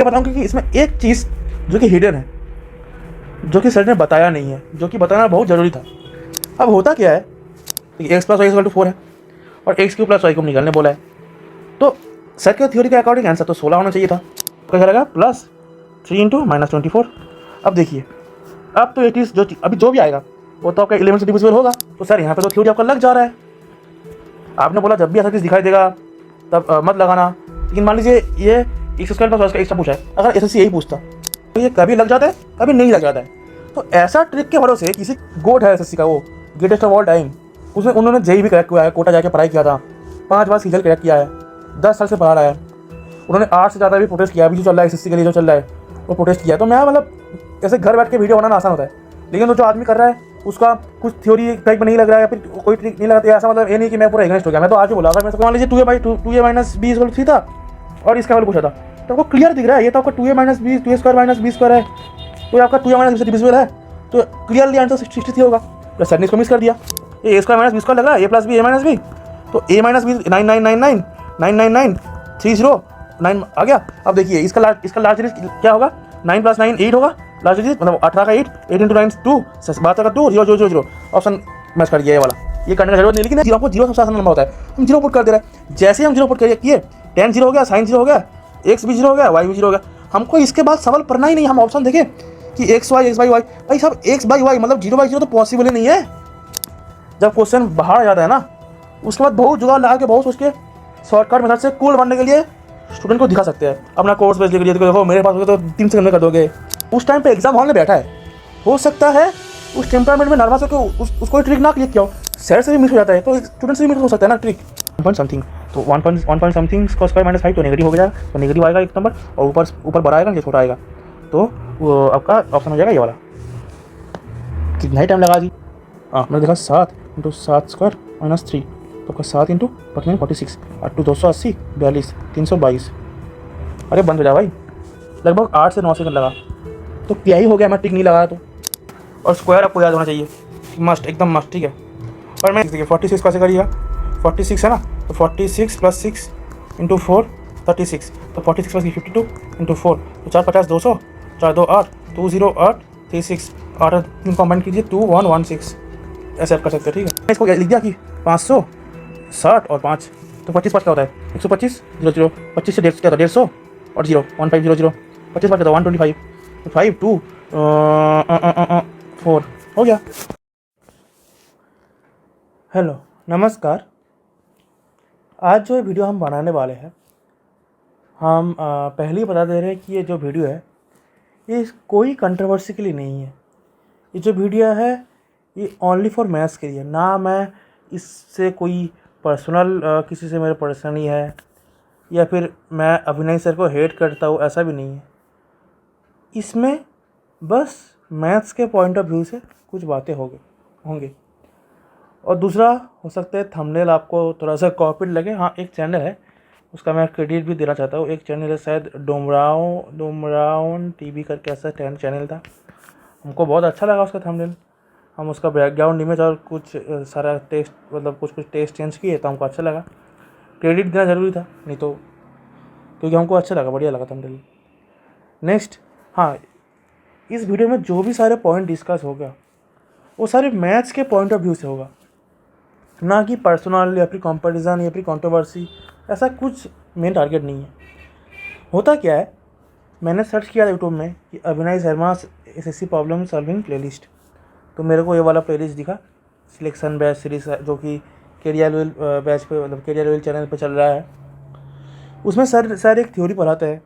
ये बताऊँ कि इसमें एक चीज़ जो कि हिडन है, जो कि सर ने बताया नहीं है, जो कि बताना बहुत ज़रूरी था। अब होता क्या है कि x plus y equal to 4 है और एक्स क्यू प्लस वाई को निकालने बोला है, तो सर के थ्योरी के अकॉर्डिंग आंसर तो 16 होना चाहिए था। क्या लगा प्लस 3 इंटू माइनस 24। अब देखिए, अब तो 80 जो अभी जो भी आएगा वो तो आपका 11 से डिविजिबल होगा, तो सर यहाँ पे तो थ्योरी आपका लग जा रहा है। आपने बोला जब भी ऐसा चीज़ दिखाई देगा तब मत लगाना, लेकिन मान लीजिए ये x square plus y square extra पूछा है, अगर एसएससी यही पूछता तो ये कभी लग जाता है कभी नहीं लग जाता है। तो ऐसा ट्रिक के भरोसे किसी गोट है एसएससी का, वो ग्रेटेस्ट ऑफ ऑल टाइम, उसमें उन्होंने जेई भी क्रैक किया है, कोटा जाके पढ़ाई किया था, 5 बार सीजल क्रैक किया है, 10 साल से पढ़ा रहा है, उन्होंने 8 से ज़्यादा भी प्रोटेस्ट किया, अभी जो चल रहा है एसएससी के लिए जो चल रहा है वो प्रोटेस्ट किया। तो मैं मतलब ऐसे घर बैठ के वीडियो बनाना आसान होता है, लेकिन तो जो आदमी कर रहा है उसका कुछ थ्योरी टाइप में नहीं लग रहा है या फिर कोई ट्रिक नहीं लगाती, ऐसा मतलब ये नहीं कि मैं पूरा एग्नेस्ट हो गया। मैं तो आगे बोला, अगर मैं मान लीजिए 2a माइनस बी इक्वल 3 था और इसका वैल्यू पूछा था, तो आपको क्लियर दिख रहा है ये तो आपका 2a minus b 2a square minus b square है, तो आपका 2a माइनस बी से डिविजिबल है, तो क्लियरली आंसर 63 होगा। प्लस सर ने इसको मिस कर दिया, ये a square minus b square लग रहा है, a plus b a minus b, तो a माइनस बी 9999 आ गया। अब देखिए इसका लार्ज डिजिट क्या होगा, 9 प्लस 9 8 होगा, लार्ज डिजिट मतलब 18 का 8 इंटू 9 2 72 का 2 0 0 0 0 ऑप्शन मैच कर दिया ये वाला, ये करने का जरूरत नहीं, लेकिन जीरो आपको जीरो सबसे आसान नंबर होता है, हम जीरो पुट कर दे रहे हैं। जैसे हम जीरो पुट किए tan 0 हो गया, sin 0 हो गया, x भी 0 हो गया, y भी 0 हो गया, हमको इसके बाद सवाल पढ़ना ही नहीं, हम ऑप्शन देखें कि x y भाई साहब x बाई y मतलब 0/0 तो पॉसिबल ही नहीं है। जब क्वेश्चन बाहर आ जाता है ना, उसके बाद बहुत जुगाड़ लगा के बहुत सोच के शॉर्टकट मेथड से कूल बनने के लिए स्टूडेंट को दिखा सकते हैं। अपना कोर्स बेच लेकर देखो मेरे पास होगा तो 3 सेकंड में कर दोगे। उस टाइम पे एग्जाम हॉल में बैठा है, हो सकता है उस टेम्परामेंट में नर्वस होकर उसको ट्रिक ना क्लिक किया हो, सर से भी मिस हो जाता है, तो स्टूडेंट से भी मिस हो सकता है ना ट्रिक। 1 समथिंग तो 1 समथिंग स्क्वायर माइनस 5 तो नेगेटिव हो गया, तो नेगेटिव आएगा एक नंबर और ऊपर बड़ा आएगा नीचे छोटा आएगा, तो वो आपका ऑप्शन हो जाएगा ये वाला। कितना ही टाइम लगा दी, मैंने देखा 7 इंटू 7 स्क्वायर माइनस 3, तो आपका 7 इंटू 46 और 280 42 322। अरे बंद हो जा भाई, लगभग 8 से 9 सेकंड लगा, तो क्या ही हो गया, मैं टिक नहीं लगा तो। और स्क्वायर आपको याद होना चाहिए, मस्ट एकदम मस्ट, ठीक है। और मैं देखिए 46 कैसे करिएगा, 46 है ना, तो 46 प्लस 6 इंटू 4 36, तो 46 प्लस 52 इंटू 4, तो 4 50 200 4 2 8 208 36 8 3 कॉम्बाइन कीजिए 2116, ऐसे आप कर सकते हैं, ठीक है। इसको लिख दिया कि 560 और 5, तो 25 क्या होता है 125 0 0 25 से 150 क्या होता है 150 और 0 1500 25 क्या होता है 125 5 2 4 हो गया। हेलो नमस्कार, आज जो वीडियो हम बनाने वाले हैं, हम पहले ही बता दे रहे हैं कि ये जो वीडियो है ये कोई कंट्रोवर्सी के लिए नहीं है। ये जो वीडियो है ये ओनली फॉर मैथ्स के लिए, ना मैं इससे कोई पर्सनल किसी से मेरा परेशानी है या फिर मैं अभिनय सर को हेट करता हूँ, ऐसा भी नहीं है। इसमें बस मैथ्स के पॉइंट ऑफ व्यू से कुछ बातें होंगी। और दूसरा हो सकता है थंबनेल आपको थोड़ा सा कॉपीड लगे। हाँ, एक चैनल है उसका मैं क्रेडिट भी देना चाहता हूँ, एक चैनल है शायद डोमरावन टीवी करके, ऐसा चैनल था, हमको बहुत अच्छा लगा उसका थंबनेल। हम उसका बैकग्राउंड इमेज और कुछ सारा टेस्ट मतलब कुछ टेस्ट चेंज किए तो हमको अच्छा लगा, क्रेडिट देना ज़रूरी था, नहीं तो क्योंकि हमको अच्छा लगा, बढ़िया लगा थंबनेल। नेक्स्ट, हाँ, इस वीडियो में जो भी सारे पॉइंट डिस्कस होगा वो सारे मैथ्स के पॉइंट ऑफ व्यू से होगा, ना कि पर्सनल या फिर कंपैरिजन या फिर कंट्रोवर्सी, ऐसा कुछ मेन टारगेट नहीं है। होता क्या है, मैंने सर्च किया यूट्यूब में कि अभिनय Sharma SSC problem solving playlist, तो मेरे को ये वाला प्लेलिस्ट दिखा, सिलेक्शन बैच सीरीज जो कि कैरियर वेल बैच पे मतलब कैरियर वेल चैनल पे चल रहा है। उसमें सर एक थ्योरी पढ़ाते हैं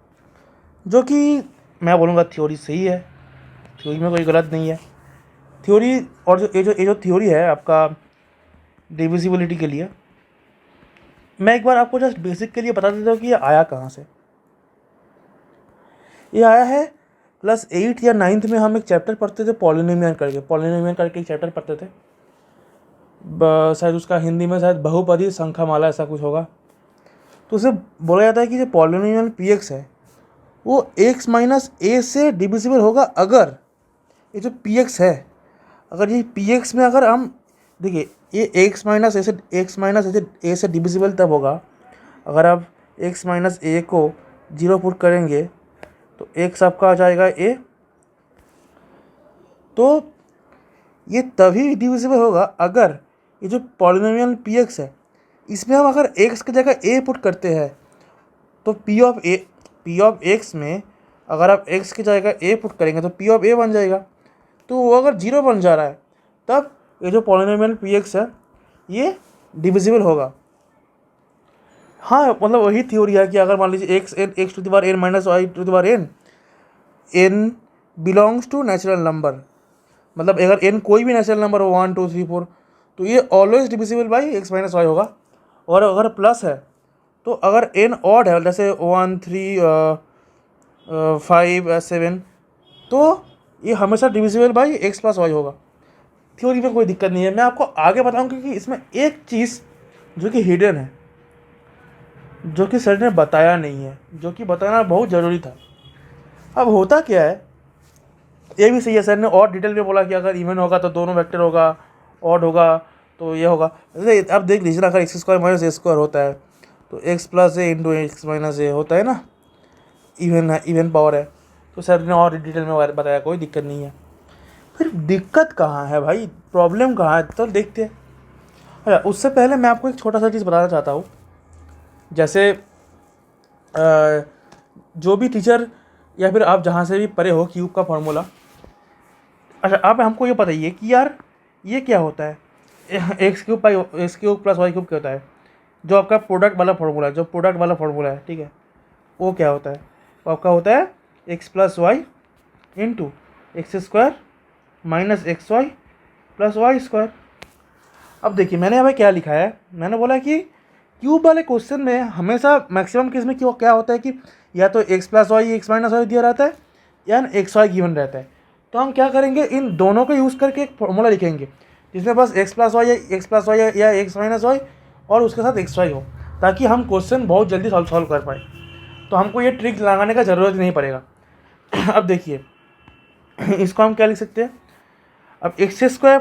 जो कि मैं बोलूँगा थ्योरी सही है, थ्योरी में कोई गलत नहीं है। थ्योरी और ये जो थ्योरी है आपका डिविजिबिलिटी के लिए, मैं एक बार आपको जस्ट बेसिक के लिए बता देता हूँ कि ये आया कहाँ से। ये आया है क्लास 8 या 9th में, हम एक चैप्टर पढ़ते थे पॉलिनोमियल करके एक चैप्टर पढ़ते थे, शायद उसका हिंदी में शायद बहुपदी संख्यामाला ऐसा कुछ होगा। तो उसे बोला जाता है कि जो पॉलिनोमियल px है वो x माइनस a से डिविजिबल होगा अगर ये जो px है, अगर ये px में अगर हम देखिए ये x माइनस a से डिविजिबल तब होगा अगर आप x माइनस a को 0 पुट करेंगे तो x आपका आ जाएगा a। तो ये तभी डिविजिबल होगा अगर ये जो पॉलिनोमियल px है इसमें हम अगर x की जगह a पुट करते हैं तो p ऑफ x में अगर आप x की जगह a पुट करेंगे तो p ऑफ a बन जाएगा। तो वो अगर 0 बन जा रहा है तब ये जो पॉलिनोमियल px है ये डिविजिबल होगा। हाँ मतलब वही थ्योरी है कि अगर मान लीजिए x to the power n minus y to the power n belongs to natural number, मतलब अगर n कोई भी नेचुरल नंबर हो 1 2 3 4 तो ये always divisible by x minus y होगा। और अगर प्लस है तो अगर n ऑड है जैसे 1 3 5 7 तो ये हमेशा divisible by x plus y होगा। थ्योरी में कोई दिक्कत नहीं है। मैं आपको आगे बताऊँ क्योंकि इसमें एक चीज़ जो कि हिडन है, जो कि सर ने बताया नहीं है, जो कि बताना बहुत ज़रूरी था। अब होता क्या है, ये भी सही है, सर ने और डिटेल में बोला कि अगर इवन होगा तो दोनों वेक्टर होगा, ऑड होगा तो ये होगा। जैसे अब देख लीजिए ना, अगर एक्स स्क्वायर माइनस ए स्क्वायर होता है तो एक्स प्लस ए इंटू एक्स माइनस ए होता है ना, इवन पावर है। तो सर ने और डिटेल में बताया, कोई दिक्कत नहीं है। फिर दिक्कत कहाँ है भाई, प्रॉब्लम कहाँ है, तो देखते हैं। अच्छा, उससे पहले मैं आपको एक छोटा सा चीज़ बताना चाहता हूँ। जैसे जो भी टीचर या फिर आप जहाँ से भी पढ़े हो क्यूब का फार्मूला, अच्छा आप हमको ये बताइए कि यार ये क्या होता है, x cube by x cube plus y cube क्या होता है। जो आपका प्रोडक्ट वाला फार्मूला है, जो प्रोडक्ट वाला फार्मूला है, ठीक है, वो क्या होता है, वो आपका होता है x plus y into x square minus x y plus y square. अब देखिए मैंने यहाँ पे क्या लिखा है, मैंने बोला कि क्यूब वाले क्वेश्चन में हमेशा मैक्सिमम केस में क्यों क्या होता है कि या तो x plus y x minus y दिया रहता है या एक्स वाई गिवन रहता है। तो हम क्या करेंगे, इन दोनों को यूज़ करके एक फॉर्मूला लिखेंगे जिसमें बस एक्स प्लस वाई या एक्स माइनस वाई और उसके साथ एक्स वाई हो, ताकि हम क्वेश्चन बहुत जल्दी सॉल्व कर पाए। तो हमको ये ट्रिक लगाने का ज़रूरत नहीं पड़ेगा। अब देखिए इसको हम क्या लिख सकते हैं, अब x square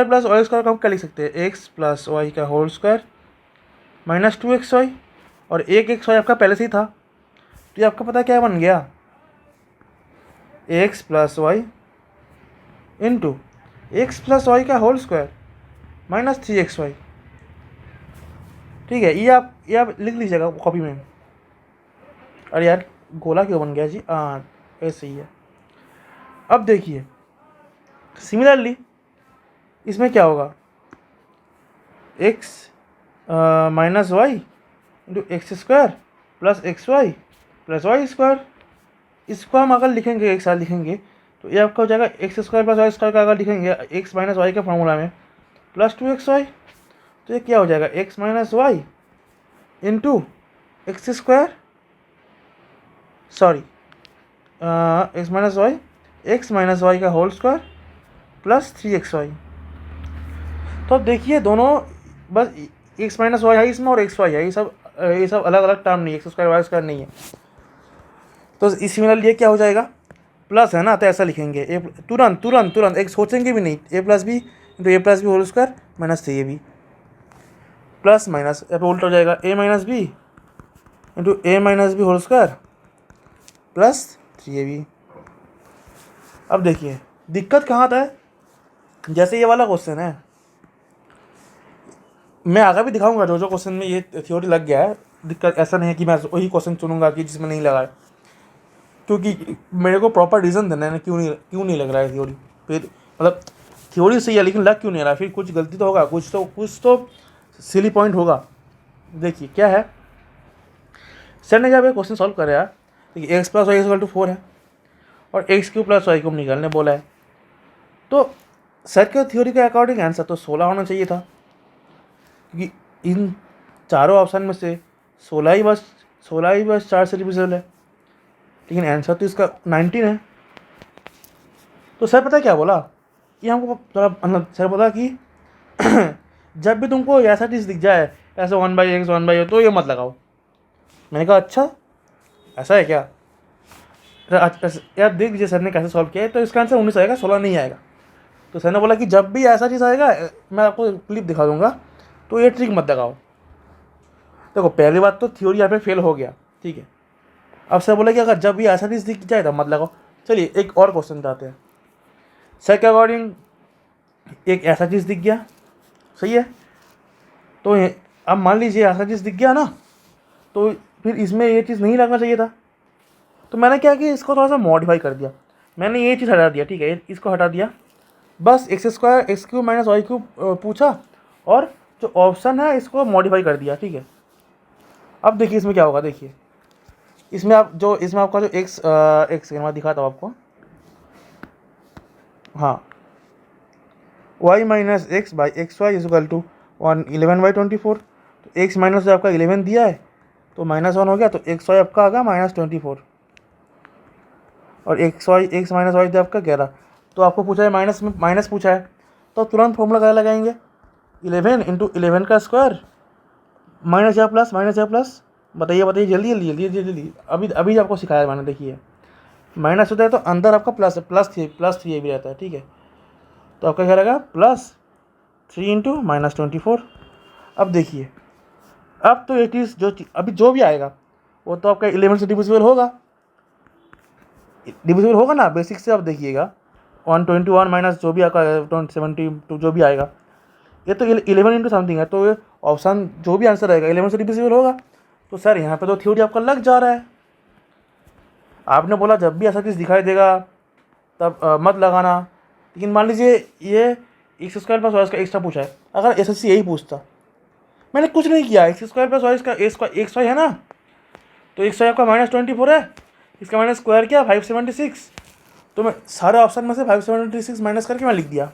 plus y square को हम क्या लिख सकते हैं, एक्स प्लस वाई का होल स्क्वायर माइनस 2xy, और एक एक्स वाई आपका पहले से ही था तो ये आपका पता क्या बन गया, x plus y into x plus y का होल स्क्वायर माइनस 3xy। ठीक है, ये आप लिख लीजिएगा कॉपी में। अरे यार गोला क्यों बन गया जी, हाँ ऐसे ही है। अब देखिए सिमिलरली इसमें क्या होगा, x minus y into x square plus x y plus y square. इसको हम अगर लिखेंगे एक साथ लिखेंगे तो ये आपका हो जाएगा x square plus y square का अगर लिखेंगे एक्स माइनस वाई के फॉर्मूला में प्लस 2xy, तो ये क्या हो जाएगा x minus y into x square x minus y का होल स्क्वायर प्लस 3xy। तो देखिए दोनों बस एक्स माइनस वाई है इसमें और एक्स वाई है, ये सब अलग अलग टर्म नहीं है, एक्स स्क्वायर वाई स्क्वायर नहीं है। तो इस सिमिलर ये क्या हो जाएगा, प्लस है ना, तो ऐसा लिखेंगे ए तुरंत एक सोचेंगे भी नहीं, A plus B into A plus B whole square minus 3ab plus minus यहाँ पे उल्टा हो जाएगा A minus B into A minus B whole square plus 3ab। अब देखिए दिक्कत कहाँ आता है, जैसे ये वाला क्वेश्चन है, मैं आगे भी दिखाऊंगा जो क्वेश्चन में ये थ्योरी लग गया है। दिक्कत ऐसा नहीं है कि मैं वही क्वेश्चन चुनूंगा कि जिसमें नहीं लगा है, क्योंकि मेरे को प्रॉपर रीज़न देना है क्यों नहीं लग रहा है थ्योरी। फिर मतलब थ्योरी सही है लेकिन लग क्यों नहीं रहा, फिर कुछ गलती तो होगा, कुछ तो सिली पॉइंट होगा। देखिए क्या है, सर ने जब ये क्वेश्चन सॉल्व कराया, देखिए x plus y equal to 4 है और एक्स क्यू प्लस वाई को निकालने बोला है, तो सर के थ्योरी के अकॉर्डिंग आंसर तो 16 होना चाहिए था, क्योंकि इन चारों ऑप्शन में से 16 ही बस 4 से डिविजिबल है, लेकिन आंसर तो इसका 19 है। तो सर पता क्या बोला कि हमको थोड़ा मतलब सर बोला कि जब भी तुमको ऐसा चीज़ दिख जाए ऐसे 1/x 1/a तो ये मत लगाओ। मैंने कहा अच्छा ऐसा है क्या, यार देख लीजिए सर ने कैसे सॉल्व किया है, तो इसका आंसर 19 आएगा, 16 नहीं आएगा। तो सर ने बोला कि जब भी ऐसा चीज़ आएगा मैं आपको क्लिप दिखा दूंगा, तो ये ट्रिक मत लगाओ। देखो पहली बात तो थ्योरी यहाँ पे फेल हो गया, ठीक है, अब सर बोला कि अगर जब भी ऐसा चीज़ दिख जाए तो मत लगाओ। चलिए एक और क्वेश्चन बताते हैं। सर के अकॉर्डिंग एक ऐसा चीज़ दिख गया, सही है, तो अब मान लीजिए ऐसा चीज़ दिख गया ना, तो फिर इसमें ये चीज़ नहीं लगना चाहिए था। तो मैंने क्या कि इसको थोड़ा सा मॉडिफाई कर दिया, मैंने ये चीज़ हटा दिया, ठीक है, इसको हटा दिया, बस x square x cube minus y cube पूछा और जो ऑप्शन है इसको मॉडिफाई कर दिया, ठीक है। अब देखिए इसमें क्या होगा, देखिए इसमें आप जो इसमें आपका जो एक्स एक सेकंड में दिखाता हूँ आपको, हाँ, y minus x by x y equal to 11/24। तो एक्स माइनस आपका 11 दिया है तो -1 हो गया, तो एक्स वाई आपका आ गया -24 और एक्स माइनस वाई दिया आपका 11। तो आपको पूछा है माइनस में माइनस पूछा है, तो तुरंत फॉर्मूला क्या लगाएंगे, 11 इंटू 11 का स्क्वायर माइनस या प्लस, बताइए बताइए जल्दी जल्दी जल्दी जल्दी, अभी अभी आपको सिखाया मैंने, देखिए माइनस होता है तो अंदर आपका प्लस थ्री ये भी रहता है, ठीक है। तो आपका क्या रहेगा +3 इंटू -24। अब देखिए, अब तो ये चीज़ अभी जो भी आएगा वो तो आपका 11 से डिविजिबल होगा ना, बेसिक से। अब देखिएगा 121 माइनस जो भी आपका 72 जो भी आएगा, ये तो 11 इंटू समथिंग है, तो ये ऑप्शन जो भी आंसर आएगा 11 से डिविजिबल होगा। तो सर यहाँ पे तो थ्योरी आपका लग जा रहा है। आपने बोला जब भी ऐसा चीज़ दिखाई देगा तब मत लगाना, लेकिन मान लीजिए ये एक्स स्क्वायर प्लस वाई का एक्स्ट्रा पूछा है, अगर एसएससी यही पूछता, मैंने कुछ नहीं किया, एक्स स्क्वायर प्लस वाई का एक्स वाई है ना, तो एक्स वाई आपका -24 है, इसका माइनस स्क्वायर किया 576, तो मैं सारे ऑप्शन में से 576 माइनस करके मैं लिख दिया,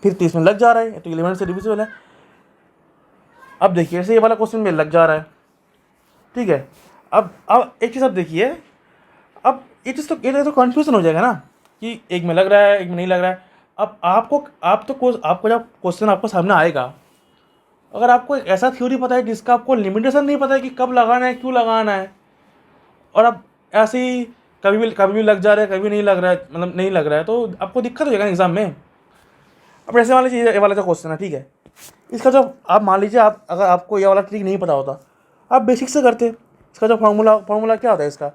फिर तो इसमें लग जा रहा है, तो 11 से डिविजिबल है। अब देखिए ऐसे ये वाला क्वेश्चन में लग जा रहा है, ठीक है। अब एक चीज़, अब देखिए, अब ये चीज़ तो ये तो कन्फ्यूजन हो जाएगा ना कि एक में लग रहा है एक में नहीं लग रहा है। अब आपको जब क्वेश्चन आपको सामने आएगा, अगर आपको एक ऐसा थ्योरी पता है जिसका आपको लिमिटेशन नहीं पता है कि कब लगाना है क्यों लगाना है, और अब ऐसे ही कभी भी लग जा रहा है कभी नहीं लग रहा है, मतलब नहीं लग रहा है, तो आपको दिक्कत हो जाएगा एग्जाम में। अब ऐसे वाली चीज़, ये वाला जो क्वेश्चन है, ठीक है, इसका जो आप मान लीजिए अगर आपको ये वाला ट्रिक नहीं पता होता, आप बेसिक से करते। इसका जो फार्मूला क्या होता है इसका,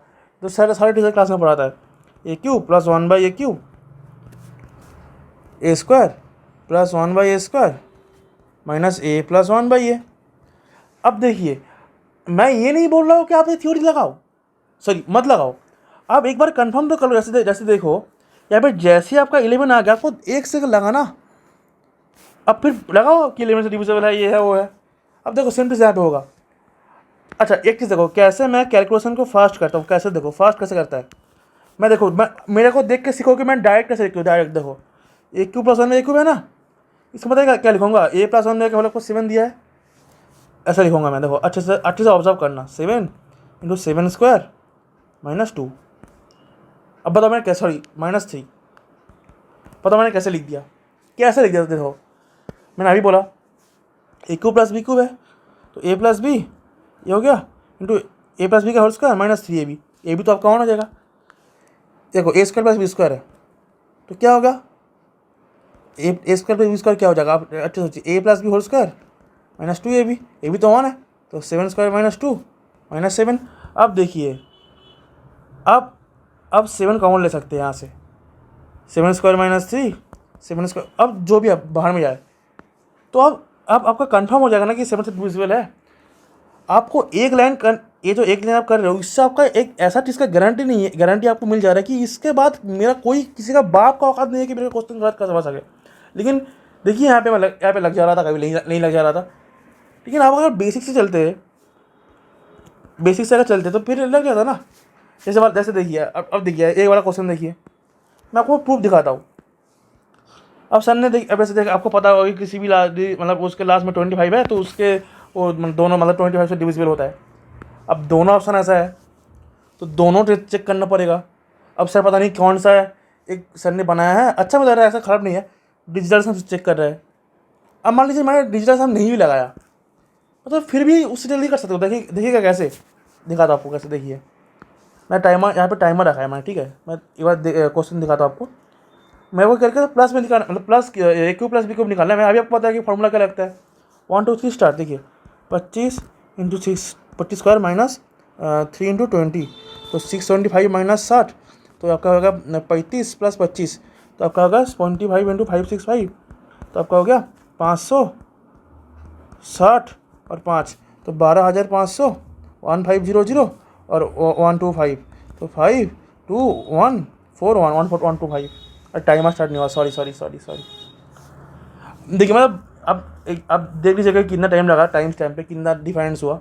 जो सारे टीचर क्लास में पढ़ाता है, A cube plus 1/a cube A square plus 1/a square minus a plus 1/a। अब देखिए मैं ये नहीं बोल रहा हूँ कि आप ये थ्योरी लगाओ, सॉरी मत लगाओ, आप एक बार कंफर्म तो कर लो। जैसे देखो यहाँ पे जैसे आपका 11 आ गया, आपको एक से लगाना, अब फिर लगाओ कि 11 से डिविजिबल है, ये है वो है। अब देखो सेम टू यहाँ पे होगा। अच्छा एक चीज़ देखो, कैसे मैं कैलकुलेशन को फास्ट करता हूँ, कैसे देखो फास्ट कैसे करता है, मैं देखो मेरे को देख के सीखो कि मैं डायरेक्ट कैसे लिखूँ। डायरेक्ट देखो, ए क्यूब प्लस 1 ए क्यूब है ना, इसको पता क्या लिखूँगा, a प्लस 1 के को 7 दिया है, ऐसा लिखूँगा मैं। देखो अच्छे से ऑब्जर्व करना, 7 इंटू 7 स्क्वायर -2। अब बताओ मैंने कैसे, सॉरी -3, पता मैंने कैसे लिख दिया, कैसे लिख दिया। देखो मैंने अभी बोला a cube plus b cube है, तो a प्लस बी ये हो गया इंटू a प्लस बी का होल स्क्वायर -3ab, ए भी तो आपका ऑन हो जाएगा। देखो a square plus b square है, तो क्या होगा, a square plus b square क्या हो जाएगा, आप अच्छे सोचिए, a plus B whole square -2ab, ए भी तो ऑन है, तो 7 स्क्वायर -2 -7। अब देखिए अब 7 कॉमन ले सकते हैं यहाँ से, 7 स्क्वायर -3 7 स्क्वायर, अब जो भी अब बाहर में जाए, तो अब आपका कंफर्म हो जाएगा ना कि 7 से डिविजिबल है। आपको ये जो एक लाइन आप कर रहे हो, इससे आपका एक ऐसा चीज़ का गारंटी नहीं है, गारंटी आपको मिल जा रहा है कि इसके बाद मेरा कोई किसी का बाप का औकात नहीं है कि मेरे क्वेश्चन गलत कर सके। लेकिन देखिए यहाँ पे लग जा रहा था, कभी नहीं लग जा रहा था, लेकिन आप अगर बेसिक से अगर चलते तो फिर लग जाता ना। जैसे देखिए अब देखिए एक वाला क्वेश्चन देखिए, मैं आपको प्रूफ दिखाता हूँ। अब सर ने अब ऐसे देखिए, आपको पता होगा कि किसी भी मतलब उसके लास्ट में 25 है, तो उसके वो दोनों मतलब 25 से डिविजिबल होता है। अब दोनों ऑप्शन ऐसा है तो दोनों चेक करना पड़ेगा। अब सर पता नहीं कौन सा है, एक सर ने बनाया है, अच्छा बता रहा है, ऐसा ख़राब नहीं है, डिजिटल सम चेक कर रहा है। अब मान लीजिए मैंने डिजिटल सम नहीं भी लगाया, तो फिर भी उससे जल्दी कर सकते हो। देखिएगा कैसे दिखाता हूँ आपको, कैसे देखिए, मैं टाइमर यहाँ पे टाइमर रखा है मैंने, ठीक है। मैं एक बार क्वेश्चन दिखाता हूँ आपको। मेरे को करके प्लस में निकालना, मतलब प्लस ए क्यूब प्लस बी क्यूब निकालना है। मैं अभी आपको पता है कि फॉर्मूला क्या लगता है, 1 2 3 स्टार्ट। देखिए 25 इंटू 6 25 स्क्वायर 3 × 20, तो 625 माइनस 60, तो आपका होगा 35 + 25, तो आपका होगा 25 × 565, तो आपका हो गया 560 और 5, तो 12,500, 1500 और 125, तो 52141 और टाइमर स्टार्ट नहीं हुआ, सॉरी। देखिए मतलब अब देख लीजिएगा कितना टाइम लगा, टाइम स्टैम्प पे कितना डिफरेंस हुआ।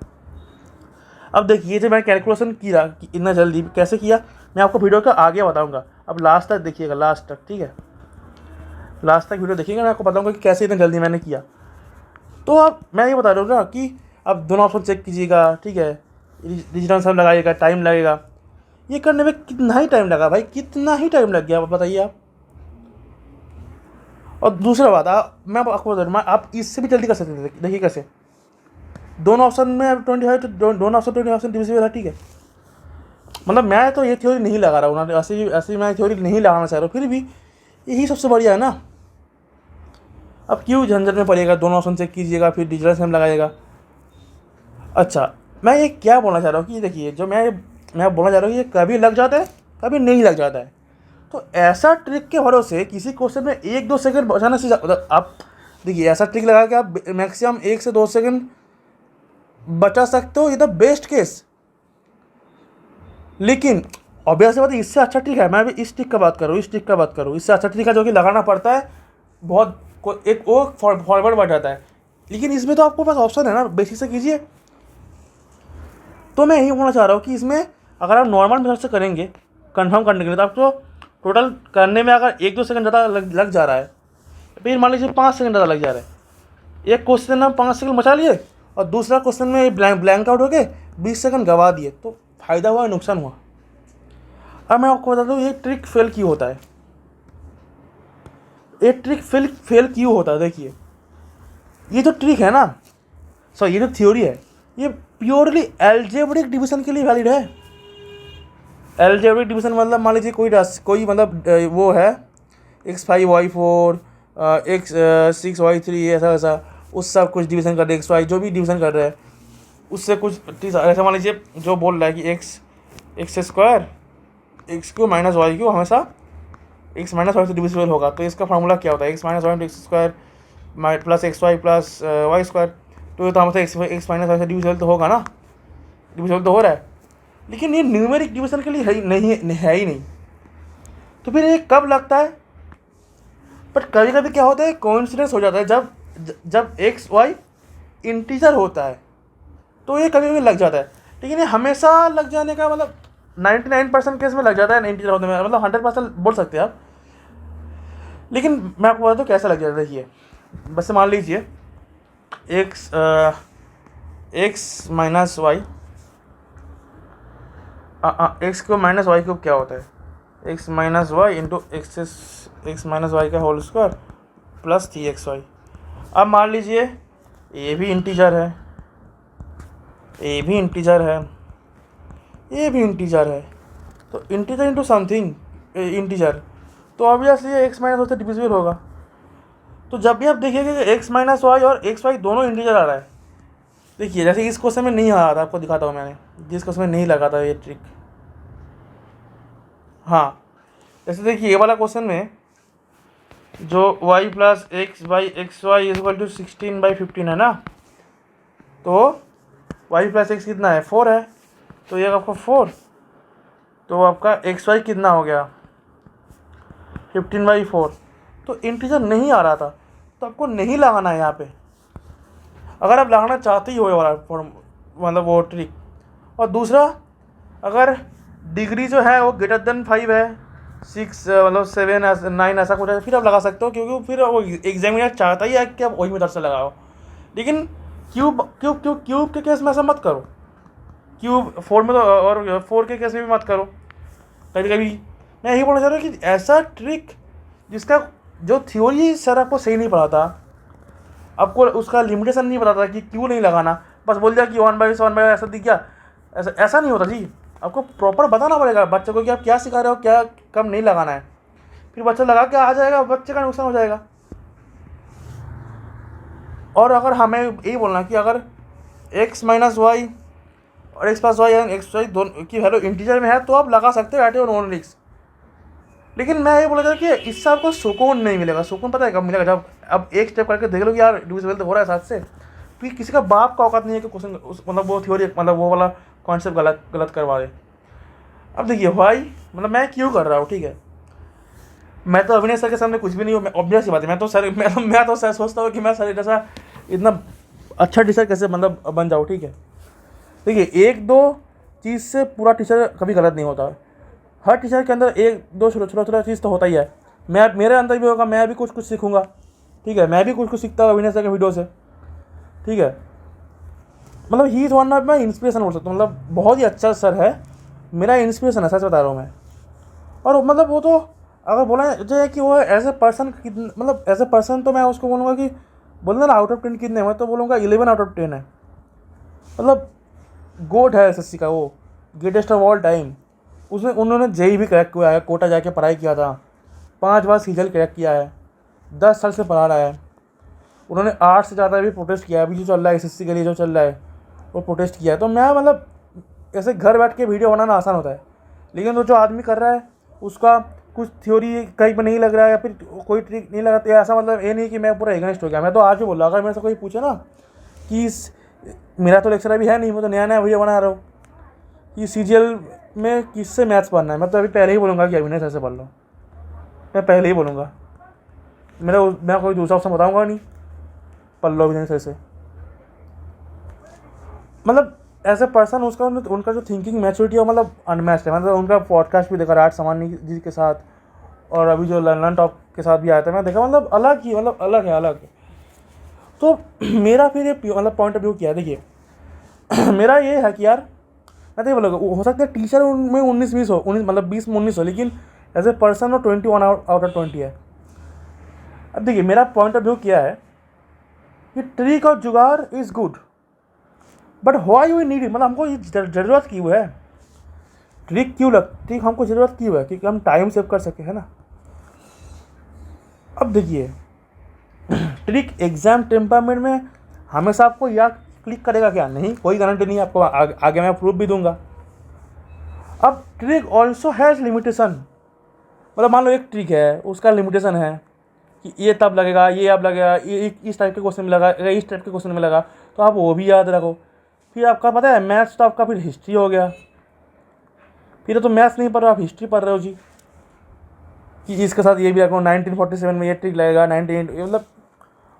अब देखिए जो मैं कैलकुलेशन किया कि इतना जल्दी कैसे किया, मैं आपको वीडियो का आगे बताऊंगा। अब लास्ट तक देखिएगा, लास्ट तक, ठीक है, लास्ट तक वीडियो देखिएगा, मैं आपको बताऊंगा कि कैसे इतना जल्दी मैंने किया। तो अब मैं ये बता रहा हूँ ना कि अब दोनों ऑप्शन चेक कीजिएगा, ठीक है, डिजिटल सब लगाइएगा, टाइम लगेगा। ये करने में कितना ही टाइम लगा भाई, कितना ही टाइम लग गया, आप बताइए आप। और दूसरा बात, मैं आपको बता दूँ, आप इससे भी जल्दी कर सकते थे। देखिए कैसे, दोनों ऑप्शन में 25, तो दोनों ऑप्शन 20% डिविजिबल है, ठीक है। मतलब मैं तो ये थ्योरी नहीं लगा रहा हूँ, ऐसी मैं थ्योरी नहीं लगाना चाह रहा हूँ, फिर भी यही सबसे बढ़िया है ना। अब क्यों झंझट में पड़ेगा, दोनों ऑप्शन चेक कीजिएगा फिर डिजिटल सेम लगाइएगा। अच्छा, मैं ये क्या बोलना चाह रहा हूँ कि देखिए जो मैं बोलना चाह रहा हूँ, ये कभी लग जाता है, कभी नहीं लग जाता है। तो ऐसा ट्रिक के भरोसे किसी क्वेश्चन में 1-2 सेकंड बचाने से मतलब आप देखिए, ऐसा ट्रिक लगा के आप मैक्सिमम 1 से 2 सेकंड बचा सकते हो, ये द बेस्ट केस। लेकिन ऑब्वियसली बात है, इससे अच्छा ट्रिक है, मैं भी इस ट्रिक का बात करूँ, इससे अच्छा ट्रिक है जो कि लगाना पड़ता है बहुत, एक वो फॉरवर्ड बढ़ जाता है। लेकिन इसमें तो आपको पास ऑप्शन है ना, बेसिक से कीजिए। तो मैं यही बोलना चाह रहा हूँ कि इसमें अगर आप नॉर्मल मेथड से करेंगे कंफर्म करने के लिए, तो आपको टोटल करने में अगर 1-2 सेकंड ज़्यादा लग जा रहा है, फिर मान लीजिए 5 सेकंड ज़्यादा लग जा रहा है, एक क्वेश्चन में 5 सेकंड बचा लिए और दूसरा क्वेश्चन में ब्लैंक आउट हो गए, 20 सेकंड गवा दिए, तो फ़ायदा हुआ नुकसान हुआ। अब मैं आपको बता दूँ ये ट्रिक फेल क्यों होता है। ये ट्रिक फेल क्यों होता है, देखिए ये जो ट्रिक है ना, ये जो थ्योरी है, ये प्योरली एल्जेब्रिक डिवीजन के लिए वैलिड है। एल्जेब्रिक डिवीजन मतलब मान लीजिए कोई मतलब वो है x5y4 x6y3 ऐसा उससे कुछ डिवीजन कर रहे, x y जो भी डिवीजन कर रहा है उससे कुछ ऐसा मान लीजिए जो बोल रहा है कि x² x³ - y³ हमेशा x - y से डिविजिबल होगा। तो इसका फार्मूला क्या होता है, x - y x² + xy + y²। तो ये तो हमेशा x - y से डिविजिबल तो होगा ना, डिविजिबल तो हो रहा है। लेकिन ये न्यूमेरिक डिवीजन के लिए है ही नहीं। तो फिर ये कब लगता है, बट कभी कभी क्या होता है, कोइंसिडेंस हो जाता है, जब एक्स वाई इंटीजर होता है तो ये कभी कभी लग जाता है। लेकिन ये हमेशा लग जाने का मतलब 99% केस में लग जाता है इंटीजर होने में, मतलब 100% बोल सकते हैं आप। लेकिन मैं आपको बता दूँ कैसा लग जाता है। देखिए बस मान लीजिए x minus Y, x³ - y³ क्या होता है, x - y into x - y का होल स्क्वायर प्लस 3xy। अब मान लीजिए ये भी इंटीजर है, ये भी इंटीजर है, ये भी इंटीजर है, तो इंटीजर इंटू समथिंग इंटीजर, तो ऑब्वियसली ये x - y से डिविजिबल होगा। तो जब भी आप देखिएगा कि x - y और xy दोनों इंटीजर आ रहा है, देखिए जैसे इस क्वेश्चन में नहीं आ रहा था, आपको दिखाता हूँ मैंने, जिस क्वेश्चन में नहीं लगा था ये ट्रिक। हाँ जैसे देखिए ये वाला क्वेश्चन में जो y + x/xy = 16/15 है ना, तो y + x कितना है, 4 है, तो ये आपका 4, तो आपका xy कितना हो गया 15/4। तो इंटीजर नहीं आ रहा था, तो आपको नहीं लगाना है यहाँ पे, अगर आप लगाना चाहते ही हो ये वाला मतलब वो ट्रिक। और दूसरा, अगर डिग्री जो है वो >5 है, 6 मतलब 7 9 ऐसा कुछ है, फिर आप लगा सकते हो, क्योंकि फिर वो एग्जामिनर चाहता ही है कि आप वही मेथड से लगाओ। लेकिन क्यूब के केस में ऐसा मत करो, क्यूब 4 में तो, और 4 के केस में भी मत करो। कभी कभी मैं यही बोलना चाह रहा हूँ कि ऐसा ट्रिक जिसका जो थ्योरी सर आपको सही नहीं पढ़ाता, आपको उसका लिमिटेशन नहीं बताता कि क्यों नहीं लगाना, बस बोल दिया कि 1/1 ऐसा दिख गया, ऐसा नहीं होता जी। आपको प्रॉपर बताना पड़ेगा बच्चे को कि आप क्या सिखा रहे हो, क्या कब नहीं लगाना है, फिर बच्चा लगा के आ जाएगा, बच्चे का नुकसान हो जाएगा। और अगर हमें यही बोलना कि अगर x - y और x+y एंड x y दोनों की वैल्यू इंटीजर में है तो आप लगा सकते हो एट योर ओन रिस्क। लेकिन मैं ये बोला था कि इससे आपको सुकून नहीं मिलेगा। सुकून पता है कब मिलेगा? जब अब एक स्टेप करके देख लो कि यार डिविजिबल तो हो रहा है 7 से, फिर किसी का बाप का औकात नहीं है कि क्वेश्चन मतलब वो थ्योरी मतलब वो वाला कॉन्सेप्ट गलत करवा दे। अब देखिए भाई, मतलब मैं क्यों कर रहा हूँ, ठीक है, मैं तो अविनाश सर के सामने कुछ भी नहीं हूँ। ऑब्वियस सी बात है, मैं तो सर सोचता हूँ कि मैं सर जैसा इतना अच्छा टीचर कैसे मतलब बन जाऊँ, ठीक है। देखिए, एक दो चीज़ से पूरा टीचर कभी गलत नहीं होता। हर टीचर के अंदर एक दो छोटा चीज़ तो होता ही है। मेरे अंदर भी होगा, मैं भी कुछ सीखूंगा, ठीक है। मैं भी कुछ सीखता हूँ अविनाश सर के वीडियो से, ठीक है। मतलब he is one of my inspiration बोल सकता हूँ। मतलब बहुत ही अच्छा सर है, मेरा इंस्पिरेशन है, सच बता रहा हूँ मैं। और मतलब वो तो अगर बोला जाए कि वो एज ए पर्सन मतलब एज ए पर्सन तो मैं उसको बोलूँगा कि बोलना ना आउट ऑफ 10 कितने, मैं तो बोलूँगा 11 आउट ऑफ 10 है। मतलब गोट है एसएससी का, वो ग्रेटेस्ट ऑफ ऑल टाइम। उसमें उन्होंने जेई भी क्रैक किया है, कोटा जाके पढ़ाई किया था, 5 बार सीजल क्रैक किया है, 10 साल से पढ़ा रहा है। उन्होंने 8 से ज़्यादा भी प्रोटेस्ट किया है। अभी जो चल रहा है एसएससी के लिए जो चल रहा है वो प्रोटेस्ट किया है। तो मैं मतलब ऐसे घर बैठ के वीडियो बनाना आसान होता है, लेकिन वो जो आदमी कर रहा है उसका कुछ थ्योरी कहीं पर नहीं लग रहा है या फिर कोई ट्रिक नहीं लगा, तो ऐसा मतलब ये नहीं कि मैं पूरा एगेंस्ट हो गया। मैं तो आज भी बोल रहा हूँ, अगर मेरे से कोई पूछे ना कि मेरा तो लेक्चर अभी है नहीं, मैं तो नया वीडियो बना रहा हूँ कि सीजीएल में किससे मैथ्स पढ़ना है, मैं तो अभी पहले ही बोलूँगा कि अविनाश सर से पढ़ लो। मैं पहले ही बोलूँगा, मैं कोई दूसरा ऑप्शन बताऊँगा नहीं, पढ़ लो अविनाश सर से। मतलब एज ए पर्सन उनका जो थिंकिंग मैच्योरिटी है मतलब अनमैच्ड है। मतलब उनका पॉडकास्ट भी देखा राज समानी जी के साथ, और अभी जो लंदन टॉप के साथ भी आया था मैं देखा, मतलब अलग है। तो मेरा फिर ये मतलब पॉइंट ऑफ व्यू क्या है, देखिए मेरा ये है कि यार मैं तो ये बोलूँगा, हो सकता है टीचर में 19-20 हो, मतलब 20 में 19 हो, लेकिन एज ए पर्सन वो 21 आउट ऑफ 20 है। अब देखिए मेरा पॉइंट ऑफ व्यू क्या है कि ट्रिक और जुगाड़ is good, but why we need it. मतलब हमको ये ज़रूरत क्यों है, ट्रिक हमको ज़रूरत क्यों है, क्योंकि हम टाइम सेव कर सके, है ना। अब देखिए ट्रिक एग्जाम टेम्परामेंट में हमेशा आपको या क्लिक करेगा क्या, नहीं, कोई गारंटी नहीं है आपको, आगे मैं प्रूफ भी दूंगा। अब ट्रिक ऑल्सो हैज़ लिमिटेशन। मतलब मान लो एक ट्रिक है, उसका लिमिटेशन है कि ये तब लगेगा, ये अब लगेगा, ये इस टाइप के क्वेश्चन में लगा, इस टाइप के क्वेश्चन में लगा, तो आप वो भी याद रखो। फिर आपका पता है मैथ्स तो आपका फिर हिस्ट्री हो गया, फिर तो मैथ्स नहीं पढ़ रहे हो, आप हिस्ट्री पढ़ रहे हो जी, कि इसके साथ ये भी रखो, 1947 में ये ट्रिक लगेगा, 98 मतलब।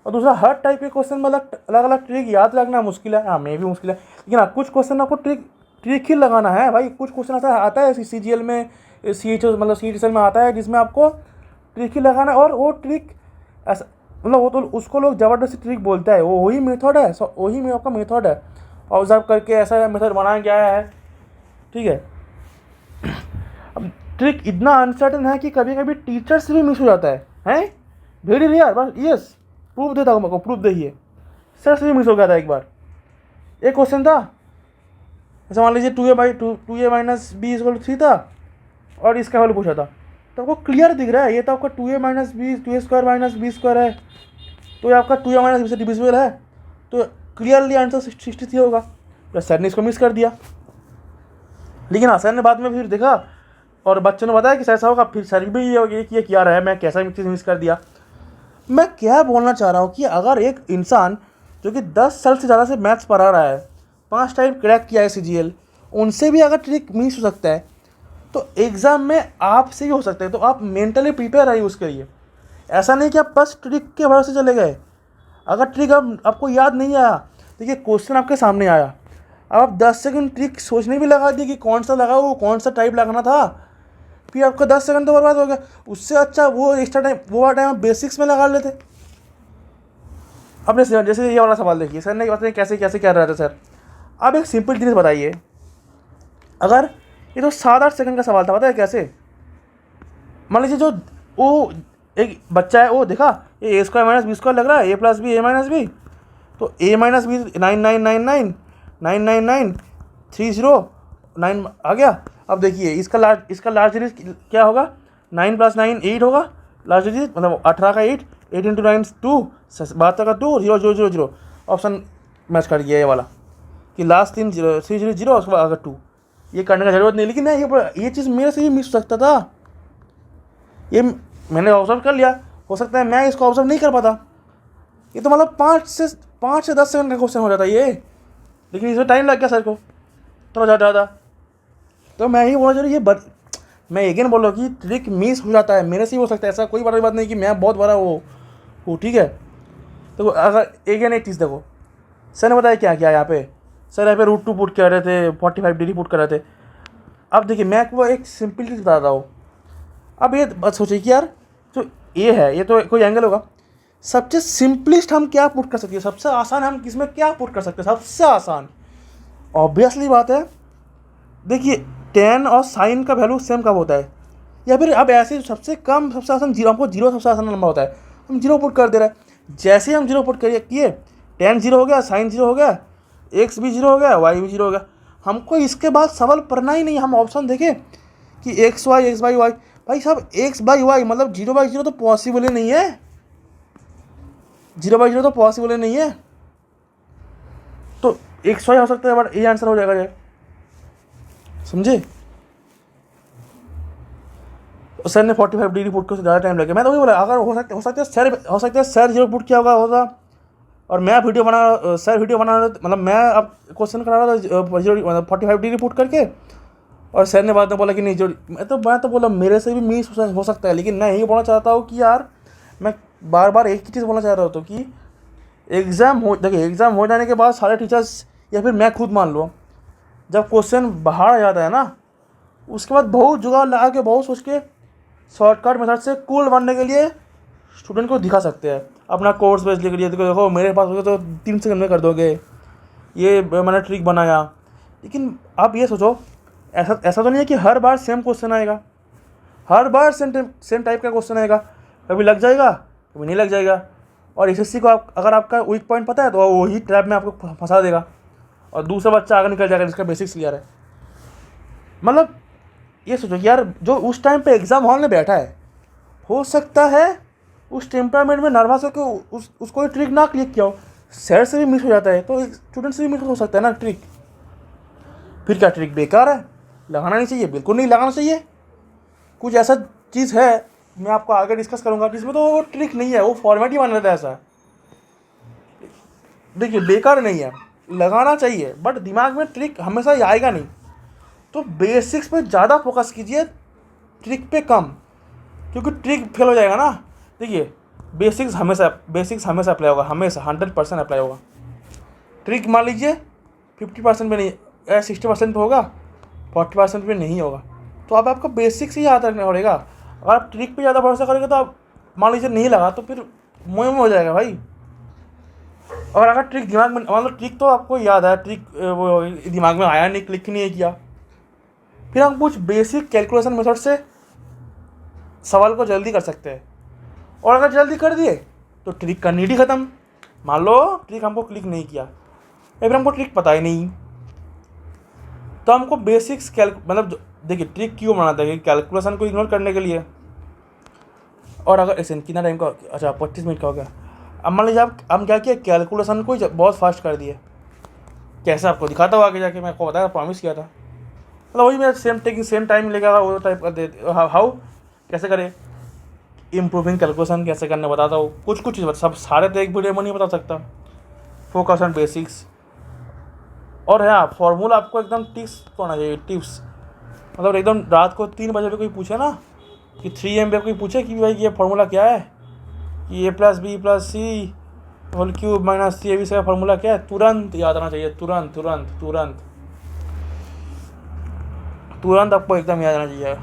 और दूसरा हर टाइप के क्वेश्चन में अलग अलग ट्रिक याद रखना मुश्किल है, हाँ मैं भी मुश्किल है, लेकिन हाँ कुछ क्वेश्चन आपको ट्रिक ही लगाना है भाई। कुछ क्वेश्चन ऐसा आता है सीजीएल में, सीएचएल में आता है जिसमें आपको ट्रिक ही लगाना है। और वो ट्रिक ऐसा मतलब वो तो उसको लोग ज़बरदस्ती ट्रिक बोलता है, वो वही मेथड है, वही में आपका मेथड है, ऑब्जर्व करके ऐसा मेथड बनाया गया है, ठीक है। अब ट्रिक इतना अनसर्टन है कि कभी कभी टीचर से भी मिस हो जाता है वेरी रेयर। बस यस, प्रूफ देता हूँ मेरे को, प्रूफ देखिए, सर से भी मिस हो गया था एक बार। एक क्वेश्चन था ऐसा, मान लीजिए 2a माइनस बी इक्वल 3 था और इसका वैल्यू पूछा था, तो आपको क्लियर दिख रहा है ये तो आपका 2a minus b, 2a square minus b square है, तो ये आपका 2a माइनस बी से डिविजिबल है, तो क्लियरली आंसर 63 होगा। तो सर ने इसको मिस कर दिया, लेकिन हाँ सर ने बाद में फिर देखा और बच्चों ने बताया कि ऐसा होगा, फिर सर भी ये क्या रहा है, मैं कैसा चीज़ मिस कर दिया। मैं क्या बोलना चाह रहा हूँ कि अगर एक इंसान जो कि 10 साल से ज़्यादा से मैथ्स पढ़ा रहा है, 5 टाइम क्रैक किया है सीजीएल, उनसे भी अगर ट्रिक मिस हो सकता है तो एग्ज़ाम में आपसे भी हो सकता है। तो आप मेंटली प्रिपेयर रहिए उसके लिए। ऐसा नहीं कि आप बस ट्रिक के भरोसे चले गए। अगर ट्रिक आपको याद नहीं आया, देखिए क्वेश्चन आपके सामने आया, अब आप 10 सेकंड ट्रिक सोचने भी लगा दिए कि कौन सा लगा, वो कौन सा टाइप लगाना था, फिर आपका 10 सेकंड तो बर्बाद हो गया। उससे अच्छा वो एक्स्ट्रा टाइम, वो टाइम आप बेसिक्स में लगा लेते। अपने जैसे ये वाला सवाल देखिए, सर ने बताया कैसे कैसे क्या रहा था। सर आप एक सिंपल चीज़ बताइए, अगर ये तो 7-8 सेकंड का सवाल था, पता है कैसे, मान लीजिए जो वो एक बच्चा है, वो देखा ये a square minus b square लग रहा है, a plus b a minus b, तो a माइनस बी 9999 आ गया। अब देखिए इसका लार्ज डिजिट क्या होगा, 9 + 9 8 होगा, लार्ज डिजिट मतलब 18 का 8 × 9 2, 72 का 2, 0 0 0 0, ऑप्शन मैच कर गया ये वाला। कि लास्ट 3 0 उसके बाद अगर 2, ये करने का ज़रूरत नहीं। लेकिन ये चीज़ मेरे से भी मिस हो सकता था, ये मैंने ऑब्जर्व कर लिया, हो सकता है मैं इसको ऑब्जर्व नहीं कर पाता। ये तो मतलब 5 से 10 सेकंड का क्वेश्चन हो जाता है ये, लेकिन इसमें टाइम लग गया सर को थोड़ा ज़्यादा। तो मैं ही बोलना चाह रही मैं अगेन बोल रहा हूँ कि ट्रिक मिस हो जाता है, मेरे से ही हो सकता है, ऐसा कोई बड़ी बात नहीं कि मैं बहुत बड़ा वो ठीक है। तो अगर अगेन एक चीज़ देखो, सर ने बताया क्या क्या यहाँ पे, सर यहाँ पे √2 पुट कर रहे थे, 45 डिग्री पुट कर रहे थे। अब देखिए मैं आपको एक सिंपल चीज़ बता रहा हूँ। अब ये बात सोचिए कि यार जो ये है, ये तो कोई एंगल होगा, सबसे सिंपलेस्ट हम क्या पुट कर सकते हैं, सबसे आसान हम किसमें क्या पुट कर सकते हैं, सबसे आसान ऑब्वियसली बात है। देखिए टेन और साइन का वैल्यू सेम कब होता है, या फिर अब ऐसे सबसे कम सबसे आसान जीरो, हमको जीरो सबसे आसान नंबर होता है, हम जीरो पुट कर दे रहे हैं। जैसे ही हम जीरो पुट किए, टेन जीरो हो गया, साइन जीरो हो गया, एक्स भी जीरो हो गया, वाई भी जीरो हो गया। हमको इसके बाद सवाल पढ़ना ही नहीं, हम ऑप्शन देखें कि एक्स बाई वाई, भाई साहब एक्स बाई वाई मतलब 0/0 तो पॉसिबल ही नहीं है, 0/0 तो पॉसिबल ही नहीं है। तो एक्स वाई हो सकता है, बट ये आंसर हो जाएगा ये, समझे। सर ने 45 डिग्री पुट को ज़्यादा टाइम लगे, मैं तो वही बोला, अगर हो सकता है सर 0 पुट किया होगा और मैं वीडियो बना, सर वीडियो बना रहा, मतलब मैं अब क्वेश्चन करा रहा था 45 डिग्री पुट करके, और सर ने बाद में बोला कि नहीं जो, मैं तो बोला मेरे से भी मिस हो सकता है। लेकिन मैं यही बोलना चाहता हूँ कि यार मैं बार बार एक ही चीज़ बोलना चाह रहा हूँ कि देखिए एग्ज़ाम हो जाने के बाद सारे टीचर्स या फिर मैं खुद मान लो, जब क्वेश्चन बाहर आ जाता है ना, उसके बाद बहुत जुगाड़ लगा के बहुत सोच के शॉर्टकट मेथड से कूल बनने के लिए स्टूडेंट को दिखा सकते हैं। अपना कोर्स बेच के लिए देखो मेरे पास हो गया तो 3 सेकंड में कर दोगे, ये मैंने ट्रिक बनाया। लेकिन आप ये सोचो, ऐसा तो नहीं है कि हर बार सेम क्वेश्चन आएगा, हर बार सेम टाइप का क्वेश्चन आएगा, कभी लग जाएगा कभी नहीं लग जाएगा। और एसएससी को अगर आपका वीक पॉइंट पता है तो वही ट्रैप में आपको फंसा देगा, और दूसरा बच्चा आगे निकल जाएगा जिसका बेसिक्स क्लियर है। मतलब ये सोचो कि यार जो उस टाइम पे एग्ज़ाम हॉल में बैठा है, हो सकता है उस टेम्परामेंट में नर्वस होकर उसको ट्रिक ना क्लिक किया हो, सर से भी मिस हो जाता है तो स्टूडेंट से भी मिस हो सकता है ना ट्रिक। फिर क्या ट्रिक बेकार है, लगाना नहीं चाहिए, बिल्कुल नहीं लगाना चाहिए। कुछ ऐसा चीज़ है मैं आपको आगे डिस्कस करूंगा जिसमें तो वो ट्रिक नहीं है, वो फॉर्मेट ही बन रहता है ऐसा। देखिए बेकार नहीं है, लगाना चाहिए, बट दिमाग में ट्रिक हमेशा आएगा नहीं। तो बेसिक्स पे ज़्यादा फोकस कीजिए, ट्रिक पे कम, क्योंकि ट्रिक फेल हो जाएगा ना। देखिए बेसिक्स हमेशा अप्लाई होगा, हमेशा 100% अप्लाई होगा। ट्रिक मान लीजिए 50% पे नहीं, 60% पे होगा, 40% पे नहीं होगा। तो अब आपको बेसिक्स ही याद रखना पड़ेगा। अगर आप ट्रिक पे ज़्यादा भरोसा करेंगे तो आप मान लीजिए नहीं लगा तो फिर मुँह में हो जाएगा भाई। और अगर ट्रिक दिमाग में, मतलब ट्रिक तो आपको याद है, ट्रिक वो दिमाग में आया नहीं, क्लिक नहीं किया, फिर हम कुछ बेसिक कैलकुलेशन मेथड से सवाल को जल्दी कर सकते हैं। और अगर जल्दी कर दिए तो ट्रिक का नीड ही ख़त्म। मान लो ट्रिक हमको क्लिक नहीं किया या फिर हमको ट्रिक पता ही नहीं, तो हमको बेसिक्स मतलब देखिए ट्रिक क्यों बनाता है, कैलकुलेशन को इग्नोर करने के लिए। और अगर ऐसे कितना टाइम का, अच्छा 25 मिनट का हो गया। अब मान लीजिए आप हम क्या किया, कैलकुलेशन को बहुत फास्ट कर दिए। कैसे आपको दिखाता हूँ आगे जाके, मैं आपको बताया, प्रॉमिस किया था। मतलब वही मेरा सेम टाइम लेगा, वो टाइप का दे। हाउ कैसे करें, इम्प्रूविंग कैलकुलेशन कैसे करने बताता हूँ। कुछ चीज़ सब सारे तो एक वीडियो में नहीं बता सकता। Focus on basics. और हाँ, फॉर्मूला आपको एकदम टिप्स होना चाहिए, टिप्स। मतलब एकदम रात को 3 बजे पे कोई पूछे ना कि 3 AM पे कोई पूछे कि भाई ये फार्मूला क्या है, कि a+b+c² - c का फार्मूला क्या है, तुरंत याद आना चाहिए, तुरंत आपको एकदम याद आना चाहिए।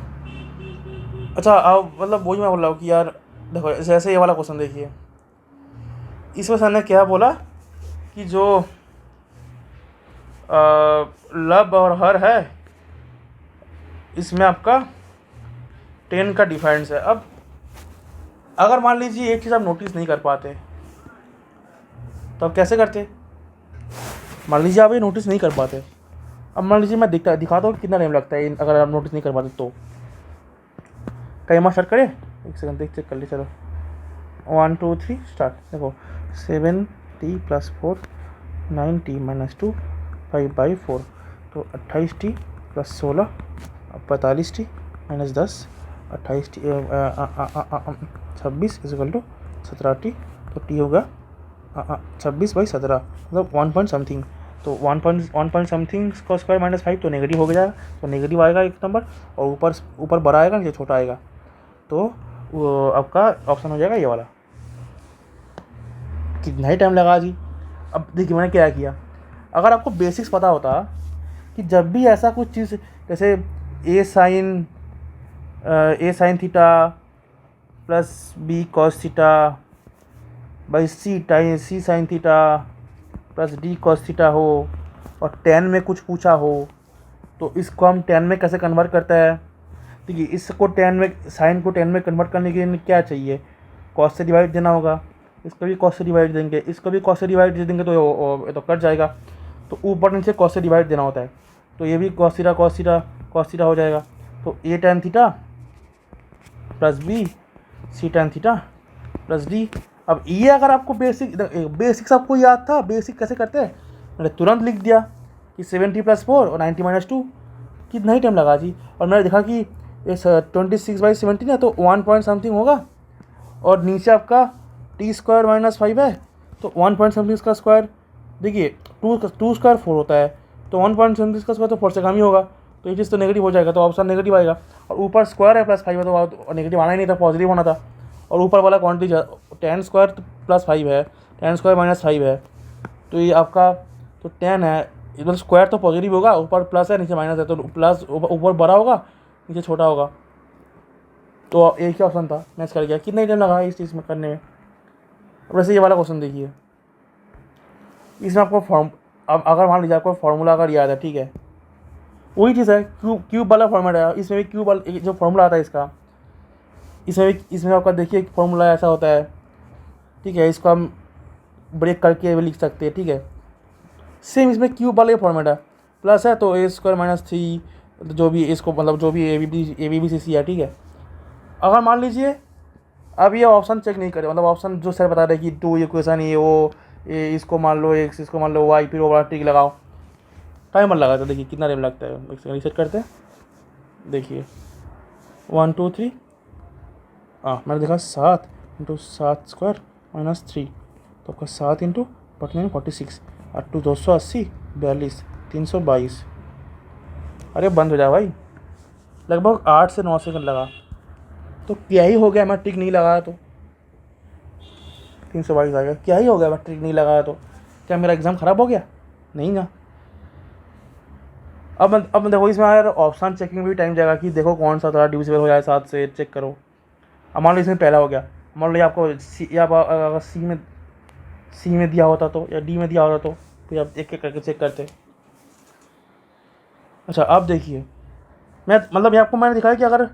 अच्छा अब मतलब वही मैं बोल रहा हूँ कि यार देखो जैसे ये वाला क्वेश्चन देखिए, इसमें सर ने क्या बोला कि जो लब और हर है इसमें आपका 10 का डिफरेंस है। अब अगर मान लीजिए एक चीज़ आप नोटिस नहीं कर पाते तो आप कैसे करते। मान लीजिए आप ये नोटिस नहीं कर पाते, अब मान लीजिए मैं दिखाता हूँ कितना टाइम लगता है अगर आप नोटिस नहीं कर पाते तो। टाइमर स्टार्ट करें, एक सेकंड देख चेक कर ली, चलो 1 2 3 स्टार्ट। देखो 7t + 4 9t - 2 5/4, तो 28t plus 16 45t minus 10 28t 26 is equal to 17t, तो टी होगा 26/17 मतलब 1 पॉइंट समथिंग, तो 1 पॉइंट समथिंग का स्क्वायर माइनस 5 तो नेगेटिव हो जाएगा, तो नेगेटिव आएगा एक नंबर, और ऊपर बड़ा आएगा नीचे छोटा आएगा, तो वो आपका ऑप्शन हो जाएगा ये वाला। कितना ही टाइम लगा जी। अब देखिए मैंने क्या किया, अगर आपको बेसिक्स पता होता कि जब भी ऐसा कुछ चीज़ जैसे A sine theta plus B cos theta by C sine theta plus D cos theta हो और टेन में कुछ पूछा हो, तो इसको हम टेन में कैसे कन्वर्ट करता है। देखिए इसको टेन में, साइन को टेन में कन्वर्ट करने के लिए क्या चाहिए, कॉस से डिवाइड देना होगा, इसको भी कॉस से डिवाइड देंगे, इसको भी कॉस से डिवाइड दे देंगे, तो कट जाएगा, तो ऊपर नीचे कॉस से डिवाइड देना होता है, तो ये भी कॉस थीटा हो जाएगा, तो A tan theta plus B C tan theta plus D. अब ये अगर आपको बेसिक्स आपको याद था, बेसिक कैसे करते हैं, मैंने तुरंत लिख दिया कि 70 + 4 और 90 - 2, कितना ही टाइम लगा जी। और मैंने देखा कि इस 26/17 है तो 1 पॉइंट समथिंग होगा, और नीचे आपका टी स्क्वायर माइनस 5 है, तो 1 पॉइंट समथिंग का स्क्वायर, देखिए 2 स्क्वायर 4 होता है, तो 1 पॉइंट समथिंग का स्क्वायर तो 4 से कम ही होगा, तो ये चीज़ तो नेगेटिव हो जाएगा, तो ऑप्शन नेगेटिव आएगा। और ऊपर स्क्वायर है +5 है, तो नेगेटिव आना ही नहीं था, पॉजिटिव होना था। और ऊपर वाला क्वांटिटी 10 स्क्वायर + 5 है, 10 स्क्वायर माइनस 5 है, तो ये आपका तो 10 है, इधर स्क्वायर तो पॉजिटिव होगा, ऊपर प्लस है नीचे माइनस है, तो प्लस ऊपर बड़ा होगा नीचे छोटा होगा, तो एक ही ऑप्शन था, मैच कर गया। कितना टाइम लगा इस चीज़ में करने में। अब वैसे ये वाला क्वेश्चन देखिए, इसमें आपको अब अगर मान लीजिए आपको फार्मूला अगर याद है, ठीक है, वही चीज़ है, क्यूब वाला फॉर्मेट है, इसमें भी क्यूब वाला जो फार्मूला आता है इसका, इसमें आपका देखिए फार्मूला ऐसा होता है, ठीक है, इसको हम ब्रेक करके भी लिख सकते हैं, ठीक है। सेम इसमें क्यूब वाला फॉर्मेट है, प्लस है तो A² - 3 जो भी इसको मतलब जो भी ABCC है, ठीक है। अगर मान लीजिए अब ये ऑप्शन चेक नहीं करे, मतलब ऑप्शन जो सर बता रहे कि 2 इक्वेशन ये वो, इसको मान लो x, इसको मान लो y, फिर वो वाला टिक लगाओ, टाइमर लगा था, देखिए कितना टाइम लगता है। एक सेकंड रीसेट करते हैं, देखिए 1 2 3, मैंने देखा 7 × 7 स्क्वायर माइनस 3, तो आपका 7 × पटने में 46 और 280 42 322। अरे बंद हो जाए भाई, लगभग 8 से 9 सेकंड लगा, तो क्या ही हो गया, मैं टिक नहीं लगाया तो 322 आ गया, क्या ही हो गया मैं टिक नहीं लगाया तो, क्या मेरा एग्ज़ाम ख़राब हो गया, नहीं ना। अब देखो इसमें यार ऑप्शन चेकिंग में भी टाइम जाएगा कि देखो कौन सा थोड़ा डिविजिबल हो जाए 7 से, चेक करो। अब मान लो इसमें पहला हो गया, मान लो आपको अगर सी में दिया होता तो, या डी में दिया होता तो फिर आप एक एक करके चेक करते। अच्छा अब देखिए, मैं मतलब ये आपको मैंने दिखाया कि अगर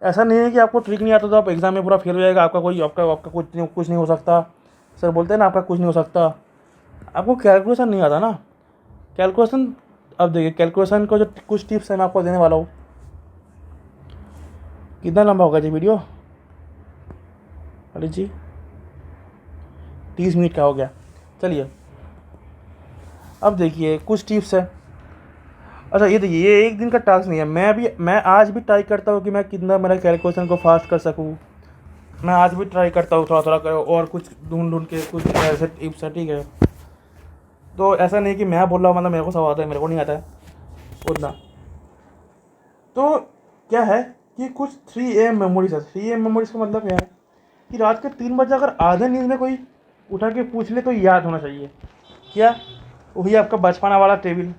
ऐसा नहीं है कि आपको ट्रिक नहीं आता तो आप एग्ज़ाम में पूरा फेल हो जाएगा, आपका कुछ नहीं हो सकता। सर बोलते हैं ना आपका कुछ नहीं हो सकता, आपको कैलकुलेशन नहीं आता ना, कैलकुलेशन। अब देखिए कैलकुलेशन को जो कुछ टिप्स है मैं आपको देने वाला हूँ। कितना लंबा होगा जी वीडियो, अरे जी 30 मिनट का हो गया। चलिए अब देखिए कुछ टिप्स है। अच्छा ये देखिए, ये एक दिन का टास्क नहीं है, मैं आज भी ट्राई करता हूँ कि मैं कितना मेरा कैलकुलेशन को फास्ट कर सकूँ। मैं आज भी ट्राई करता हूँ थोड़ा थोड़ा कर, और कुछ ढूंढ के कुछ ऐसे टिप्स है, ठीक है। तो ऐसा नहीं कि मैं बोल रहा हूँ मतलब मेरे को सब आता है, मेरे को नहीं आता है उतना। तो क्या है कि कुछ 3 AM मेमोरीज है। 3 AM मेमोरीज का मतलब क्या है कि रात के 3 बजे अगर आधे नींद में कोई उठा के पूछ ले तो याद होना चाहिए। क्या, वही आपका बचपना वाला टेबल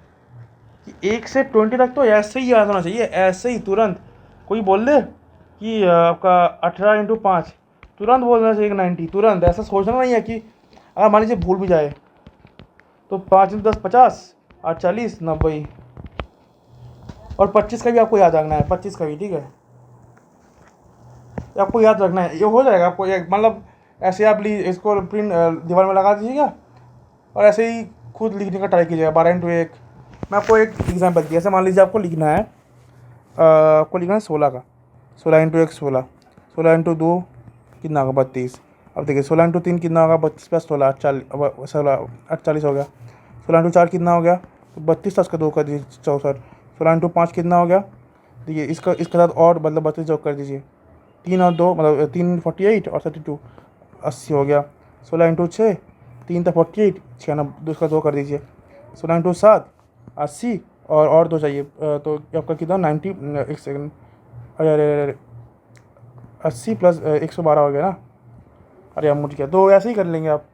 कि 1 से 20 तक तो ऐसे ही याद होना चाहिए, ऐसे ही तुरंत। कोई बोल दे कि आपका 18 × 5, तुरंत बोलना चाहिए 90, तुरंत। ऐसा सोचना नहीं है कि अगर मान लीजिए भूल भी जाए तो 5 × 10 50 और 40 90, और 25 का भी आपको याद रखना है, 25 का भी, ठीक है, आपको याद रखना है, ये हो जाएगा आपको। मतलब ऐसे आप इसको प्रिंट दीवार में लगा दीजिएगा और ऐसे ही खुद लिखने का ट्राई कीजिएगा 12 × 1। मैं आपको एक एग्जांपल दिया, ऐसे मान लीजिए आपको लिखना है 16 का, 16 × 1 16, 16 × 2 कितना होगा 32। अब देखिए 16 × 3 कितना होगा 32 + 16 48 हो गया। 16 × 4 कितना हो गया तो 32 था, उसका 2 कर दीजिए 64। 16 इंटू 5 कितना हो गया? देखिए इसके साथ और मतलब 32 जोड़ कर दीजिए, 3 और 2 मतलब 3 48 और 32 80 हो गया। 16 इंटू 6 3 था 48, 96 उसका 2 कर दीजिए। 16 इंटू 7 80 और 2 चाहिए, तो आपका कितना 90, एक सेकंड, अरे अरे अरे 80 प्लस 112 हो गया ना। अरे अब मुझ गया, तो ऐसे ही कर लेंगे आप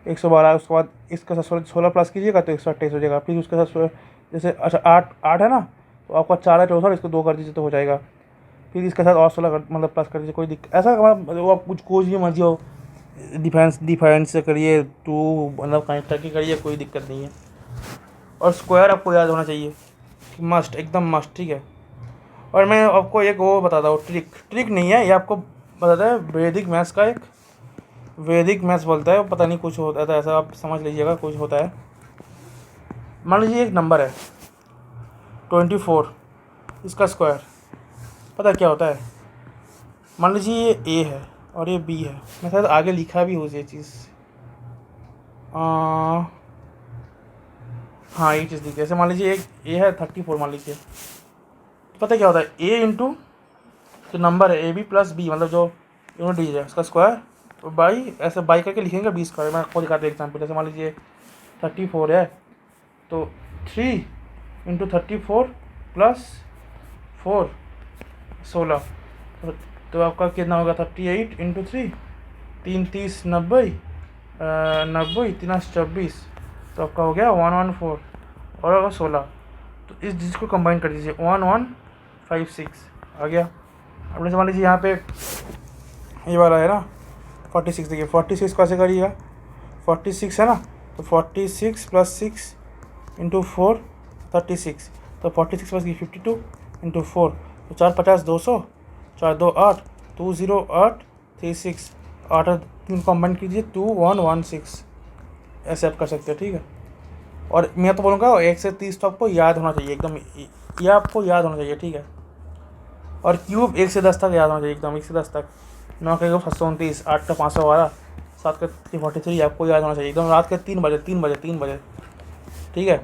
112, उसके बाद इसके साथ 16 प्लस कीजिएगा तो 128 हो जाएगा। फिर उसके साथ जैसे अच्छा 8 8 है ना, तो आपका 4 है टोटल, इसको 2 कर दीजिए तो हो जाएगा। फिर इसके साथ और 16 मतलब प्लस कर दीजिए, कोई दिक्कत ऐसा मतलब आप कुछ कोई भी मर्जी हो, डिफेंस से करिए, टू मतलब कहीं तक ही करिए, कोई दिक्कत नहीं है। और स्क्वायर आपको याद होना चाहिए, मस्ट, एकदम मस्ट, ठीक है। और मैं आपको एक वो बताता हूँ, ट्रिक नहीं है ये, आपको बताता है वैदिक मैथ्स का, एक वैदिक मैथ्स बोलता है, पता नहीं कुछ होता है ऐसा, आप समझ लीजिएगा कुछ होता है। मान लीजिए एक नंबर है 24, इसका स्क्वायर पता क्या होता है? मान लीजिए ये ए है और ये बी है, मैं शायद आगे लिखा भी हूँ ये चीज़, हाँ ये चीज़ लिखी, जैसे मान लीजिए एक ए है 34, मान लीजिए, पता क्या होता है? ए इंटू जो नंबर है ए बी प्लस बी, मतलब जो यूनिट डी है उसका स्क्वायर, तो बाई ऐसे बाई करके लिखेंगे बी स्क्वायर। मैं आपको दिखाता हूँ एग्जाम्पल, जैसे मान लीजिए 34 है, तो 3 इंटू 34 प्लस 4 16, तो आपका कितना होगा? 38 इंटू 3, 3 30 90, 90 3 24, तो आपका हो गया 114 और होगा 16। तो इस जिसको कंबाइन कर दीजिए 1156 आ गया। अब जैसे मान लीजिए यहाँ पे ये वाला है ना 46, देखिए 46 कैसे करिएगा? 46 है ना, तो 46 प्लस 6 इंटू 4 36, तो 46 प्लस 52 इंटू 4, तो 4 50 200, 4 2 8 2 0 8 3 6 8 3 कॉम्बाइन कीजिए 2116, ऐसे आप कर सकते हो, ठीक है। और मैं तो बोलूँगा 1 से 30 तो आपको याद होना चाहिए एकदम, ये आपको याद होना चाहिए, ठीक है। और क्यूब 1 से 10 तक याद होना चाहिए एकदम, 1 से 10 तक। 9 का 729, 8 का 512, 7 का 343 आपको याद होना चाहिए एकदम, रात के 3 बजे 3 बजे 3 बजे, ठीक है।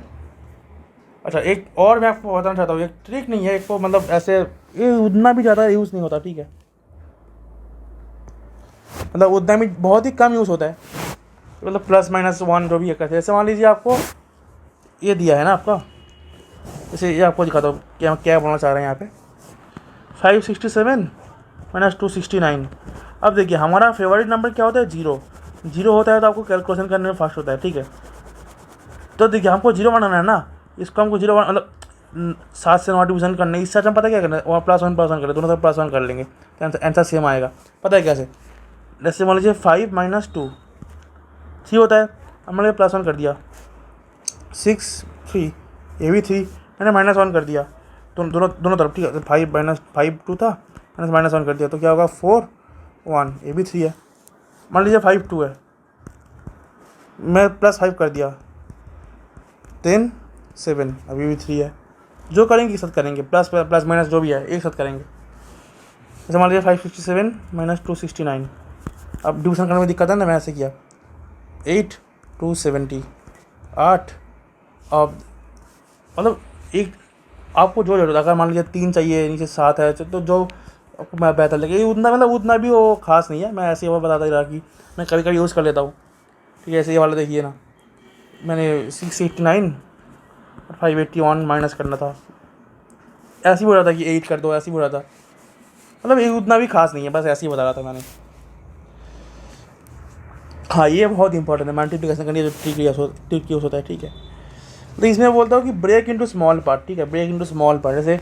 अच्छा एक और मैं आपको बताना चाहता हूँ, एक ट्रिक नहीं है, एक तो मतलब ऐसे ये उतना भी ज़्यादा यूज़ नहीं होता, ठीक है, मतलब उतना भी बहुत ही कम यूज़ होता है, मतलब प्लस माइनस 1 जो भी है करते हैं। जैसे मान लीजिए आपको ये दिया है ना आपका, जैसे ये आपको दिखाता हूँ क्या क्या बोलना चाह रहे हैं यहाँ पे, 567 माइनस 269। अब देखिए हमारा फेवरेट नंबर क्या होता है? जीरो। जीरो होता है तो आपको कैलकुलेशन करने में फास्ट होता है, ठीक है। तो देखिए हमको जीरो बनाना है ना, इसको हमको जीरो मतलब 7 से 9 डिवीजन करना है, इससे हम पता क्या करना है, वहाँ +1 करें, दोनों तरफ +1 कर लेंगे तो आंसर सेम आएगा। पता है कैसे? जैसे मान लीजिए 5 माइनस 2 3 होता है, हमने +1 कर दिया, 6 3, ये भी 3, मैंने -1 कर दिया, दोनों तरफ, ठीक है। 5 माइनस 5 2 था, मैंने -1 कर दिया, तो क्या होगा 4 1, ये भी 3 है। मान लीजिए 5 2 है, मैं +5 कर दिया, 10 7, अभी भी 3 है। जो करेंगे एक साथ करेंगे, प्लस माइनस जो भी है एक साथ करेंगे। जैसे मान लीजिए 557 माइनस 269, अब डिवीजन करने में दिक्कत है ना, मैं ऐसे किया 8 270 8, अब मतलब एक आपको जो जरूरत है, अगर मान लीजिए 3 चाहिए, नीचे 7 है, तो जो आपको मैं बेहतर लगे, उतना मतलब उतना भी वो खास नहीं है, मैं ऐसे ही वो बताता ही रहा कि मैं कभी कभी यूज़ कर लेता हूँ, ठीक है। ऐसे ये वाला देखिए ना, मैंने 689 और 581 माइनस करना था, ऐसे ही बोल रहा था कि 8 कर दो, ऐसे ही बोल रहा था, मतलब ये उतना भी खास नहीं है, बस ऐसे ही बता रहा था मैंने। हाँ ये बहुत इंपॉर्टेंट है, मल्टीप्लिकेशन करनी है, तो ट्रिक यूज़ होता है, ठीक है। तो इसमें बोलता हूँ कि ब्रेक इंटू स्मॉल पार्ट, ठीक है, ब्रेक इंटू स्मॉल पार्ट। जैसे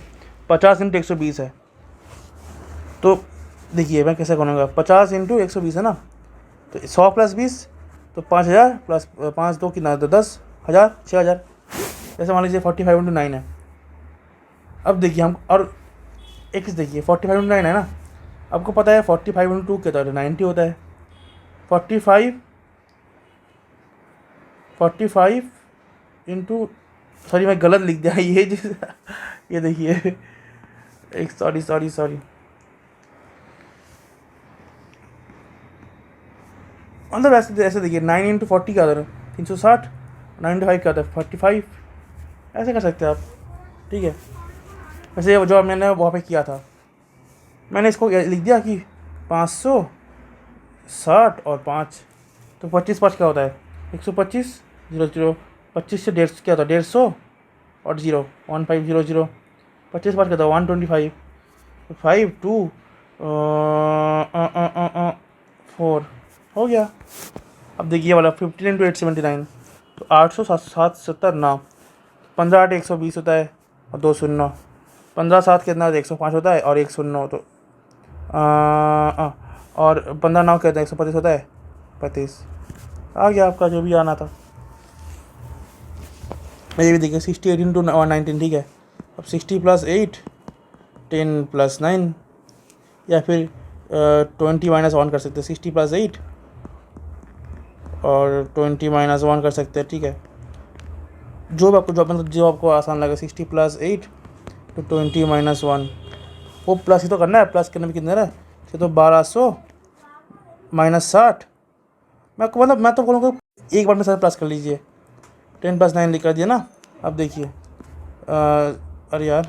50 इंटू 120 है, तो देखिए मैं कैसे करूँगा, 50 इंटू 120 है ना, तो 100 प्लस 20, तो 5000 प्लस 5 2 कितना, तो 10,000 6,000। जैसे मान लीजिए 45 इंटू 9 है, अब देखिए हम और एक चीज़ देखिए 45 इंटू 9 है ना, आपको पता है 45 इंटू 2 क्या होता है, 90 होता है। 45 इंटू, सॉरी मैं गलत लिख दिया ये चीज़ ये देखिए, एक सॉरी मतलब ऐसे ऐसे देखिए 9 इंटू 40 क्या होता है, 360, 95 क्या होता है 45, ऐसे कर सकते हैं आप, ठीक है। वैसे जो मैंने वहाँ पे किया था, मैंने इसको लिख दिया कि 560 और 5, तो 25 क्या होता है 125, 00, 25 से 150 क्या होता है 150 और 0 1500, 25 क्या होता है 125, 5 2 4 हो गया। अब देखिए वाला 15 इंटू 879, तो 800 ना, 15 8 120 होता है और 2 शून्य, 15 7 कितना 105 होता है और 1 शून्य, तो और 15 9 कहते हैं 125 होता है 35। आ गया आपका जो भी आना था। ये भी देखिए 60 18 टू 19, ठीक है। अब 60 + 8 10 + 9, या फिर 20 - 1 कर सकते हैं, 60 + 8 और 20 - 1 कर सकते हैं, ठीक है। जो आपको आसान लगे, 60 + 8 तो 20 - 1, वो प्लस ही तो करना है, प्लस करने में कितना है, तो 1200 - 60, मैं तो बोलूँगा एक बार में सारे प्लस कर लीजिए। 10 + 9 लिख कर दिया ना। अब देखिए अरे यार,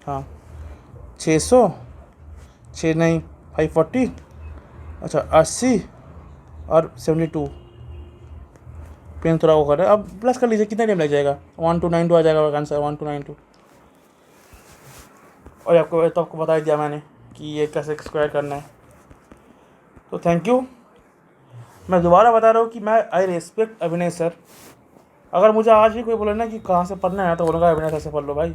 हाँ 600, 6 नहीं 540, अच्छा 80 और 72, पेन थोड़ा वो कर रहा है। अब प्लस कर लीजिए, कितना टाइम लग जाएगा, 1292 आ जाएगा आंसर, 1292। और आपको बता ही दिया मैंने कि ये कैसे स्क्वायर करना है। तो थैंक यू। मैं दोबारा बता रहा हूँ कि मैं आई रेस्पेक्ट अभिनय सर। अगर मुझे आज भी कोई बोले ना कि कहाँ से पढ़ना है, तो बोलूँगा अभिनय सर से पढ़ लो भाई।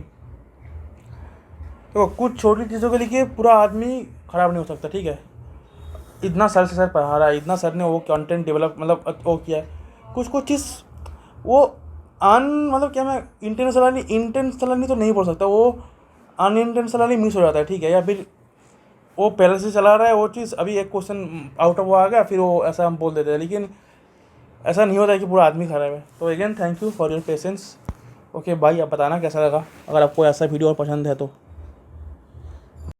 तो कुछ छोटी चीज़ों के लिए पूरा आदमी ख़राब नहीं हो सकता, ठीक है। इतना साल से सर पढ़ा रहा है, इतना सर ने वो कंटेंट डेवलप मतलब वो किया है, कुछ चीज़ वो मतलब क्या, मैं इंटेंशनली तो नहीं बोल सकता, वो अनइंटेंशनली मिस हो जाता है, ठीक है। या फिर वो पहले से चला रहा है वो चीज़, अभी एक क्वेश्चन आउट ऑफ वो आ गया, फिर वो ऐसा हम बोल देते हैं, लेकिन ऐसा नहीं होता है कि पूरा आदमी खराब है। तो again thank you for your patience. Okay bye. आप बताना कैसा लगा, अगर आपको ऐसा वीडियो और पसंद है तो।